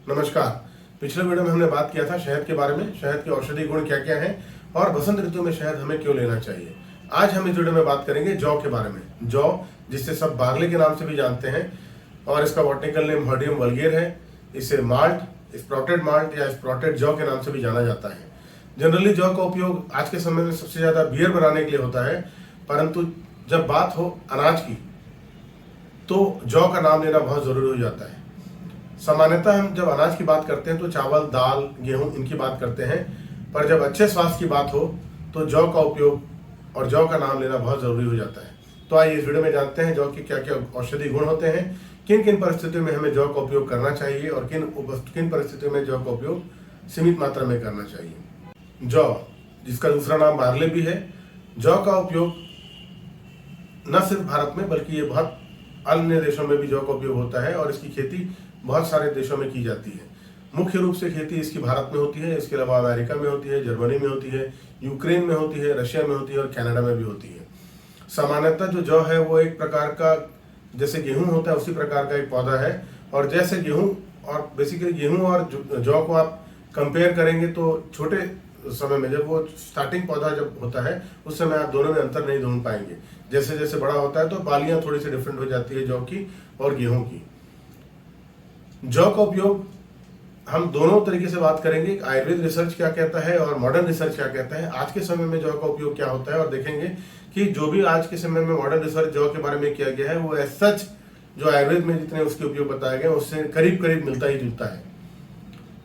नमस्कार। पिछले वीडियो में हमने बात किया था शहद के बारे में, शहद के औषधि गुण क्या क्या हैं और बसंत ऋतु में शहद हमें क्यों लेना चाहिए। आज हम इस वीडियो में बात करेंगे जौ के बारे में। जौ, जिससे सब बार्ले के नाम से भी जानते हैं और इसका बॉटनिकल नेम हर्डियम वल्गेर है। इसे माल्ट, स्प्राउटेड माल्ट या स्प्राउटेड जौ के नाम से भी जाना जाता है। जनरली जौ का उपयोग आज के समय में सबसे ज्यादा बियर बनाने के लिए होता है, परंतु जब बात हो अनाज की तो जौ का नाम लेना बहुत जरूरी हो जाता है। सामान्यतः हम जब अनाज की बात करते हैं तो चावल, दाल, गेहूं इनकी बात करते हैं, पर जब अच्छे स्वास्थ्य की बात हो तो जौ का उपयोग और जौ का नाम लेना बहुत जरूरी हो जाता है। तो आइए इस वीडियो में जानते हैं जौ के क्या क्या औषधि गुण होते हैं, किन किन परिस्थितियों में हमें जौ का उपयोग करना चाहिए और किन परिस्थितियों में जौ का उपयोग सीमित मात्रा में करना चाहिए। जौ, जिसका दूसरा नाम बार्ले भी है, जौ का उपयोग न सिर्फ भारत में बल्कि ये बहुत अन्य देशों में भी जौ का उपयोग होता है और इसकी खेती बहुत सारे देशों में की जाती है। मुख्य रूप से खेती इसकी भारत में होती है, इसके अलावा अमेरिका में होती है, जर्मनी में होती है, यूक्रेन में होती है, रशिया में होती है और कनाडा में भी होती है। सामान्यतः जो जौ है वो एक प्रकार का, जैसे गेहूं होता है उसी प्रकार का एक पौधा है। और जैसे गेहूं और बेसिकली गेहूं और जौ को आप कंपेयर करेंगे तो छोटे समय में जब वो स्टार्टिंग पौधा जब होता है उस समय आप दोनों में अंतर नहीं ढूंढ पाएंगे। जैसे जैसे बड़ा होता है तो बालियां थोड़ी सी डिफरेंट हो जाती है जौ की और गेहूं की। जौ का उपयोग हम दोनों तरीके से बात करेंगे, आयुर्वेद रिसर्च क्या कहता है और मॉडर्न रिसर्च क्या कहता है। आज के समय में जौ का उपयोग क्या होता है और देखेंगे कि जो भी आज के समय में मॉडर्न रिसर्च जौ के बारे में किया गया है वो एज सच जो आयुर्वेद में जितने उसके उपयोग बताए गए उससे करीब करीब मिलता ही जुलता है।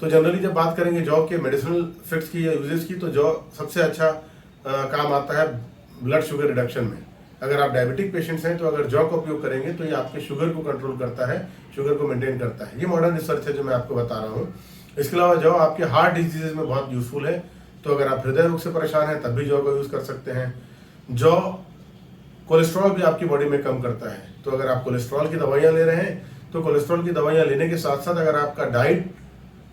तो जनरली जब बात करेंगे जौ के मेडिसिनल इफेक्ट्स की या यूजेस की, तो जौ सबसे अच्छा काम आता है ब्लड शुगर रिडक्शन में। अगर आप डायबिटिक पेशेंट्स हैं तो अगर जौ का उपयोग करेंगे तो ये आपके शुगर को कंट्रोल करता है, शुगर को मेंटेन करता है। ये मॉडर्न रिसर्च है जो मैं आपको बता रहा हूँ। इसके अलावा जौ आपके हार्ट डिजीजेज में बहुत यूजफुल है, तो अगर आप हृदय रोग से परेशान हैं तब भी जौ का यूज कर सकते हैं। जौ कोलेस्ट्रॉल भी आपकी बॉडी में कम करता है, तो अगर आप कोलेस्ट्रॉल की दवाइयाँ ले रहे हैं तो कोलेस्ट्रॉल की दवाइयाँ लेने के साथ साथ अगर आपका डाइट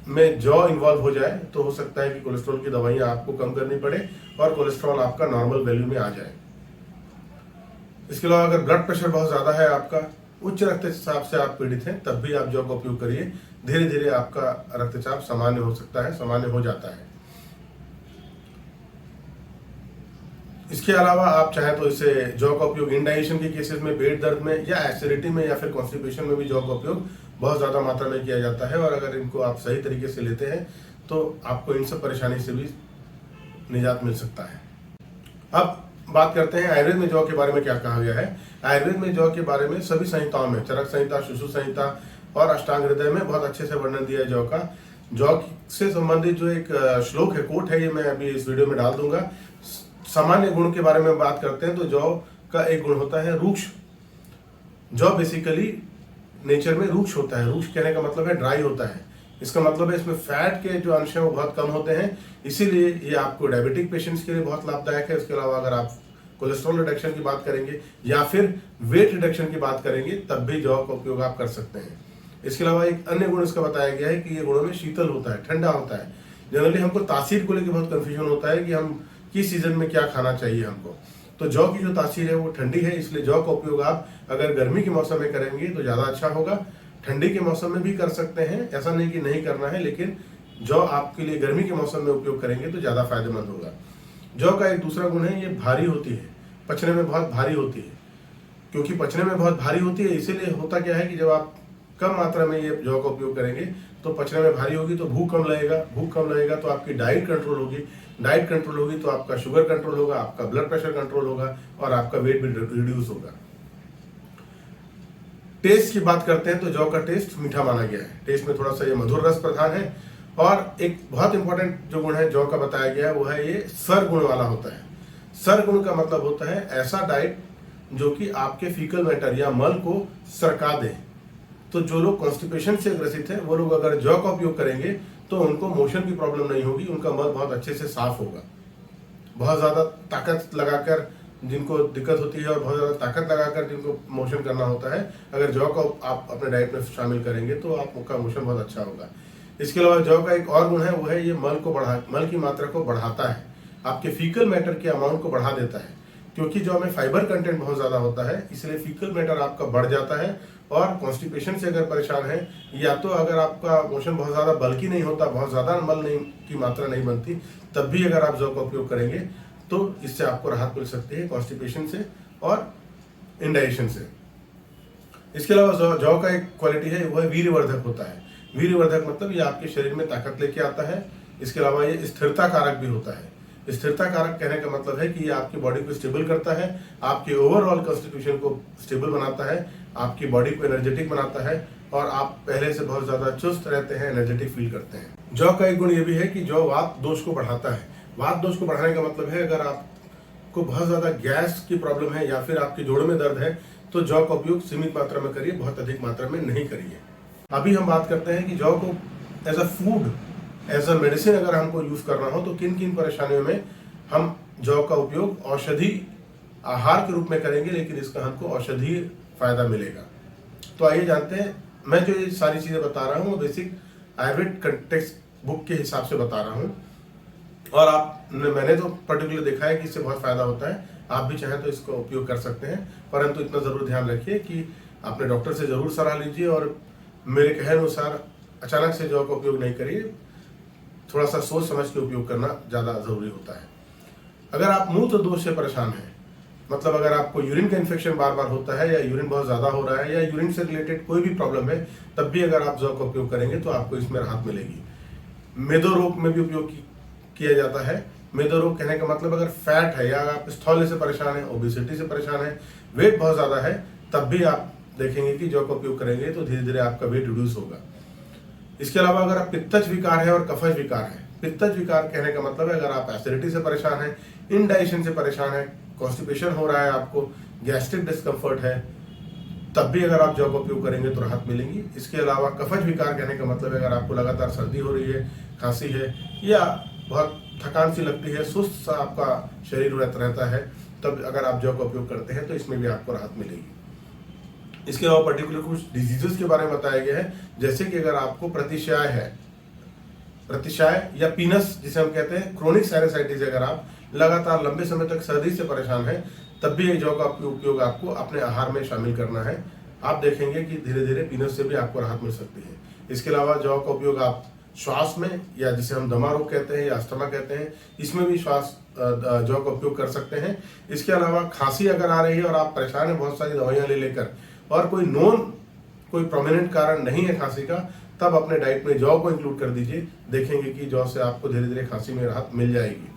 में जौ इन्वॉल्व हो जाए तो हो सकता है कि कोलेस्ट्रॉल की दवाइयाँ आपको कम करनी पड़े और कोलेस्ट्रॉल आपका नॉर्मल वैल्यू में आ जाए। इसके अलावा अगर ब्लड प्रेशर बहुत ज्यादा है, आपका उच्च रक्तचाप से आप पीड़ित हैं, तब भी आप जौ का उपयोग करिए। धीरे धीरे आपका रक्तचाप सामान्य हो सकता है, सामान्य हो जाता है। इसके अलावा आप चाहें तो इसे जौ का उपयोग इंडाइजेशन के केसेस में, पेट दर्द में या एसिडिटी में या फिर कॉन्स्टिपेशन में भी जौ का उपयोग बहुत ज्यादा मात्रा में किया जाता है। और अगर इनको आप सही तरीके से लेते हैं तो आपको इन सब परेशानी से भी निजात मिल सकता है। अब बात करते हैं आयुर्वेद में जौ के बारे में क्या कहा गया है। आयुर्वेद में जौ के बारे में सभी संहिताओं में, चरक संहिता, शिशु संहिता और अष्टांग हृदय में बहुत अच्छे से वर्णन दिया है जौ का। जौ से संबंधित जो एक श्लोक है, कोट है, ये मैं अभी इस वीडियो में डाल दूंगा। सामान्य गुण के बारे में बात करते हैं तो जौ का एक गुण होता है रूक्ष। जौ बेसिकली नेचर में रूक्ष होता है। रूक्ष कहने का मतलब है ड्राई होता है। इसका मतलब है इसमें फैट के जो अंश हैं वो बहुत कम होते हैं, इसीलिए ये आपको डायबिटिक पेशेंट्स के लिए बहुत लाभदायक है। इसके अलावा अगर आप कोलेस्ट्रॉल रिडक्शन की बात करेंगे या फिर वेट रिडक्शन की बात करेंगे तब भी जौ का उपयोग आप कर सकते हैं। इसके अलावा एक अन्य गुण इसका बताया गया है कि ये गुणों में शीतल होता है, ठंडा होता है। जनरली हमको तासीर को लेकर बहुत कंफ्यूजन होता है कि हम किस सीजन में क्या खाना चाहिए हमको। तो जौ की जो तासीर है वो ठंडी है, इसलिए जौ का उपयोग आप अगर गर्मी के मौसम में करेंगे तो ज्यादा अच्छा होगा। ठंडी के मौसम में भी कर सकते हैं, ऐसा नहीं कि नहीं करना है, लेकिन जौ आपके लिए गर्मी के मौसम में उपयोग करेंगे तो ज्यादा फायदेमंद होगा। जौ का एक दूसरा गुण है, ये भारी होती है, पचने में बहुत भारी होती है। क्योंकि पचने में बहुत भारी होती है, इसीलिए होता क्या है कि जब आप कम मात्रा में ये जौ का उपयोग करेंगे तो पचने में भारी होगी तो भूख कम लगेगा, भूख कम लगेगा तो आपकी डाइट कंट्रोल होगी, डाइट कंट्रोल होगी तो आपका शुगर कंट्रोल होगा, आपका ब्लड प्रेशर कंट्रोल होगा और आपका वेट भी रिड्यूस होगा। टेस्ट की बात करते हैं तो जौ का टेस्ट मीठा माना गया है। टेस्ट में थोड़ा सा ये मधुर रस प्रधान है। और एक बहुत इंपॉर्टेंट जो गुण है जौ का बताया गया है वो है ये सर गुण वाला होता है। सर गुण का मतलब होता है ऐसा डाइट जो कि आपके फीकल मैटर या मल को सरका दे। तो जो लोग कॉन्स्टिपेशन से ग्रसित है वो लोग अगर जौ का उपयोग करेंगे तो उनको मोशन की प्रॉब्लम नहीं होगी, उनका मल बहुत अच्छे से साफ होगा। बहुत ज्यादा ताकत लगाकर जिनको दिक्कत होती है और बहुत ज्यादा ताकत लगाकर जिनको मोशन करना होता है, अगर जौ का आप अपने डाइट में शामिल करेंगे तो आपका मोशन बहुत अच्छा होगा। इसके अलावा जौ का एक और गुण है वो है ये मल की मात्रा को बढ़ाता है, आपके फीकल मैटर के अमाउंट को बढ़ा देता है। क्योंकि जौ में फाइबर कंटेंट बहुत ज़्यादा होता है, इसलिए फीकल मैटर आपका बढ़ जाता है। और कॉन्स्टिपेशन से अगर परेशान है, या तो अगर आपका मोशन बहुत ज़्यादा बल्कि नहीं होता, बहुत ज़्यादा मल नहीं की मात्रा नहीं बनती, तब भी अगर आप जौ का उपयोग करेंगे तो इससे आपको राहत मिल सकती है कॉन्स्टिपेशन से और इंडाइजेशन से। इसके अलावा जौ का एक क्वालिटी है, वह वीर्यवर्धक होता है। वीर्यवर्धक मतलब ये आपके शरीर में ताकत लेके आता है। इसके अलावा ये स्थिरता कारक भी होता है। स्थिरता कारक कहने का मतलब है कि ये आपकी बॉडी को स्टेबल करता है, आपके ओवरऑल कॉन्स्टिट्यूशन को स्टेबल बनाता है, आपकी बॉडी को एनर्जेटिक बनाता है और आप पहले से बहुत ज्यादा चुस्त रहते हैं, एनर्जेटिक फील करते हैं। जौ का एक गुण ये भी है कि जौ वात दोष को बढ़ाता है। वात दोष को बढ़ाने का मतलब है अगर आपको बहुत ज्यादा गैस की प्रॉब्लम है या फिर आपके जोड़ों में दर्द है तो जौ का उपयोग सीमित मात्रा में करिए, बहुत अधिक मात्रा में नहीं करिए। अभी हम बात करते हैं कि जौ को as a food, as a medicine अगर हमको यूज करना हो तो किन किन परेशानियों में हम जौ का उपयोग औषधि आहार के रूप में करेंगे, लेकिन इसका हमको औषधीय फायदा मिलेगा। तो आइए जानते हैं। मैं जो ये सारी चीजें बता रहा हूँ वो बेसिक आयुर्वेद कंटेक्स्ट बुक के हिसाब से बता रहा हूँ, और मैंने तो पर्टिकुलर देखा है कि इससे बहुत फायदा होता है। आप भी चाहें तो इसका उपयोग कर सकते हैं, परंतु इतना जरूर ध्यान रखिए कि अपने डॉक्टर से जरूर सलाह लीजिए और मेरे कहे अनुसार अचानक से जौ का उपयोग नहीं करिए। थोड़ा सा सोच समझ के उपयोग करना ज्यादा जरूरी होता है। अगर आप मूत्र दोष से परेशान हैं, मतलब अगर आपको यूरिन का इन्फेक्शन बार बार होता है या यूरिन बहुत ज्यादा हो रहा है या यूरिन से रिलेटेड कोई भी प्रॉब्लम है, तब भी अगर आप जौ का उपयोग करेंगे तो आपको इसमें राहत मिलेगी। मेदो रोग में भी उपयोग किया जाता है। मेदो रोग कहने का मतलब अगर फैट है या आप स्थौल्य से परेशान है, ओबेसिटी से परेशान है, वेट बहुत ज्यादा है, तब भी आप देखेंगे कि जौ का उपयोग करेंगे तो धीरे धीरे आपका वेट रिड्यूस होगा। इसके अलावा अगर आप पित्तज विकार है और कफज विकार है, पित्तज विकार कहने का मतलब है अगर आप एसिडिटी से परेशान है, इंडाइजेशन से परेशान है, कॉन्स्टिपेशन हो रहा है, आपको गैस्ट्रिक डिस्कम्फर्ट है, तब भी अगर आप जौ का उपयोग करेंगे तो राहत मिलेगी। इसके अलावा कफज विकार कहने का मतलब है अगर आपको लगातार सर्दी हो रही है, खांसी है या बहुत थकान सी लगती है, सुस्त सा आपका शरीर रहता है, तब अगर आप जौ का उपयोग करते हैं तो इसमें भी आपको राहत मिलेगी। इसके अलावा पर्टिकुलर कुछ डिजीजेस के बारे में बताया गया है, जैसे कि अगर आपको प्रतिशाय है, प्रतिशाय या पीनस जिसे हम कहते हैं, क्रोनिक साइनसाइटिस, अगर आप लगातार लंबे समय तक सर्दी से परेशान है, तब भी जौ का उपयोग आपको अपने आहार में शामिल करना है। आप देखेंगे कि धीरे धीरे पीनस से भी आपको राहत मिल सकती है। इसके अलावा जौ का उपयोग आप श्वास में, या जिसे हम दमा रोग कहते हैं या अस्थमा कहते हैं, इसमें भी जौ का उपयोग कर सकते हैं। इसके अलावा खांसी अगर आ रही है और आप परेशान हैं बहुत सारी दवाइयां ले लेकर और कोई प्रोमिनेंट कारण नहीं है खांसी का, तब अपने डाइट में जौ को इंक्लूड कर दीजिए। देखेंगे कि जौ से आपको धीरे धीरे खांसी में राहत मिल जाएगी।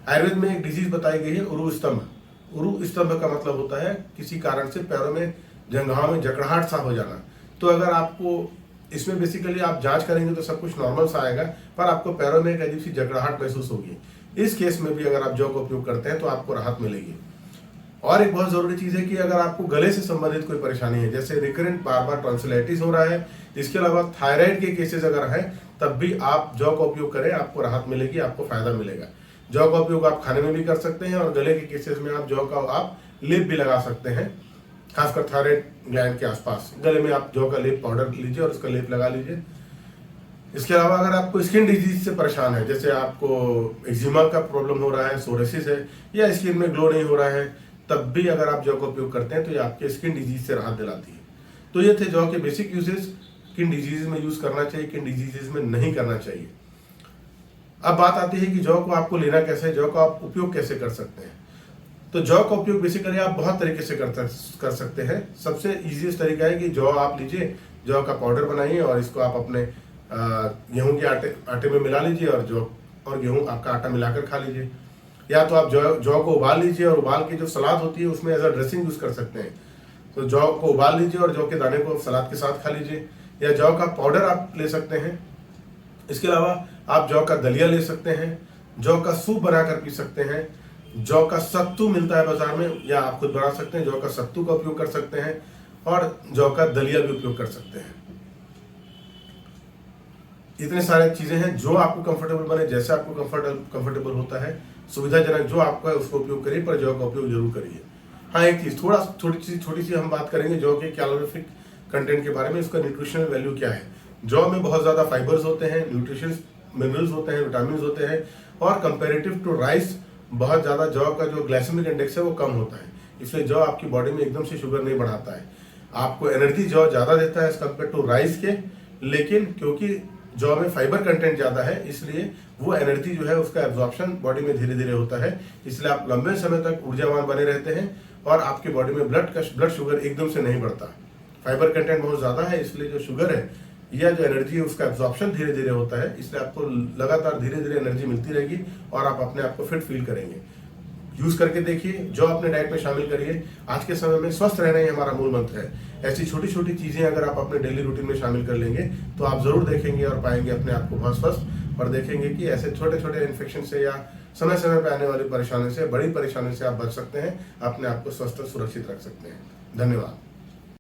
आयुर्वेद में एक डिजीज बताई गई है, उरु स्तंभ। उरु स्तंभ का मतलब होता है किसी कारण से पैरों में, जंघाओं में जकड़ाहट सा हो जाना। तो अगर आपको इसमें बेसिकली आप जांच करेंगे तो सब कुछ नॉर्मल सा आएगा, पर आपको पैरों में एक अजीब सी जकड़ाहट महसूस होगी। इस केस में भी अगर आप जौ का उपयोग करते हैं तो आपको राहत मिलेगी। और एक बहुत जरूरी चीज है कि अगर आपको गले से संबंधित कोई परेशानी है, जैसे रिकरेंट बार बार टॉन्सिलाइटिस हो रहा है, इसके अलावा थायराइड के केसेस अगर है, तब भी आप जौ का उपयोग करें, आपको राहत मिलेगी, आपको फायदा मिलेगा। जौ का उपयोग आप खाने में भी कर सकते हैं और गले के केसेस में आप जौ का आप लेप भी लगा सकते हैं, खासकर थायराइड ग्लैंड के आसपास। गले में आप जौ का लेप पाउडर लीजिए और उसका लेप लगा लीजिए। इसके अलावा अगर आपको स्किन डिजीज से परेशान है, जैसे आपको एक्जिमा का प्रॉब्लम हो रहा है, सोरेसिस है या स्किन में ग्लो नहीं हो रहा है, तब भी अगर आप जौ का उपयोग करते हैं तो ये आपके स्किन डिजीज से राहत दिलाती है। तो ये थे जौ के बेसिक यूजेस, किन डिजीज में यूज करना चाहिए, किन डिजीजेस में नहीं करना चाहिए। अब बात आती है कि जौ को आपको लेना कैसे है, जौ का आप उपयोग कैसे कर सकते हैं। तो जौ का उपयोग बेसिकली आप बहुत तरीके से कर सकते हैं। सबसे इजीएस्ट तरीका है कि जौ आप लीजिए, जौ का पाउडर बनाइए और इसको आप अपने गेहूं के आटे में मिला लीजिए और गेहूं आपका आटा मिलाकर खा लीजिए। या तो आप जौ को उबाल लीजिए और उबाल के जो सलाद होती है उसमें एज अ ड्रेसिंग यूज कर सकते हैं। तो जौ को उबाल लीजिए और जौ के दाने को सलाद के साथ खा लीजिए, या जौ का पाउडर आप ले सकते हैं। इसके अलावा आप जौ का दलिया ले सकते हैं, जौ का सूप बनाकर पी सकते हैं, जौ का सत्तू मिलता है बाजार में या आप खुद बना सकते हैं, जौ का सत्तू का उपयोग कर सकते हैं और जौ का दलिया भी उपयोग कर सकते हैं। इतने सारे चीजें हैं, जो आपको कंफर्टेबल बने, जैसे आपको कंफर्टेबल होता है, सुविधाजनक जो आपको है उसको उपयोग करिए, पर जौ का उपयोग जरूर करिए। हाँ, एक चीज छोटी सी हम बात करेंगे जौ के कैलोरीफिक कंटेंट के बारे में, उसका न्यूट्रिशनल वैल्यू क्या है। जौ में बहुत ज्यादा फाइबर्स होते हैं, न्यूट्रिशन मिनरल्स होते हैं, विटामिन होते हैं और कंपेरेटिव टू राइस बहुत ज़्यादा जौ का जो ग्लाइसेमिक इंडेक्स है वो कम होता है, इसलिए जौ आपकी बॉडी में एकदम से शुगर नहीं बढ़ाता है। आपको एनर्जी जौ ज़्यादा देता है एज कम्पेयर टू राइस के, लेकिन क्योंकि जौ में फाइबर कंटेंट ज़्यादा है इसलिए वो एनर्जी जो है उसका एब्जॉर्प्शन बॉडी में धीरे धीरे होता है, इसलिए आप लंबे समय तक ऊर्जावान बने रहते हैं और आपकी बॉडी में ब्लड शुगर एकदम से नहीं बढ़ता। फाइबर कंटेंट बहुत ज़्यादा है, इसलिए जो शुगर है या जो एनर्जी है उसका एब्जॉर्प्शन धीरे धीरे होता है, इसलिए आपको लगातार धीरे धीरे एनर्जी मिलती रहेगी और आप अपने आप को फिट फील करेंगे। यूज करके देखिए, जो अपने डाइट में शामिल करिए। आज के समय में स्वस्थ रहना ही हमारा मूल मंत्र है। ऐसी छोटी छोटी चीजें अगर आप अपने डेली रूटीन में शामिल कर लेंगे तो आप जरूर देखेंगे और पाएंगे अपने आप को बहुत स्वस्थ, और देखेंगे कि ऐसे छोटे छोटे इन्फेक्शन से या समय समय पर आने वाली परेशानी से, बड़ी परेशानी से आप बच सकते हैं, अपने आप को स्वस्थ और सुरक्षित रख सकते हैं। धन्यवाद।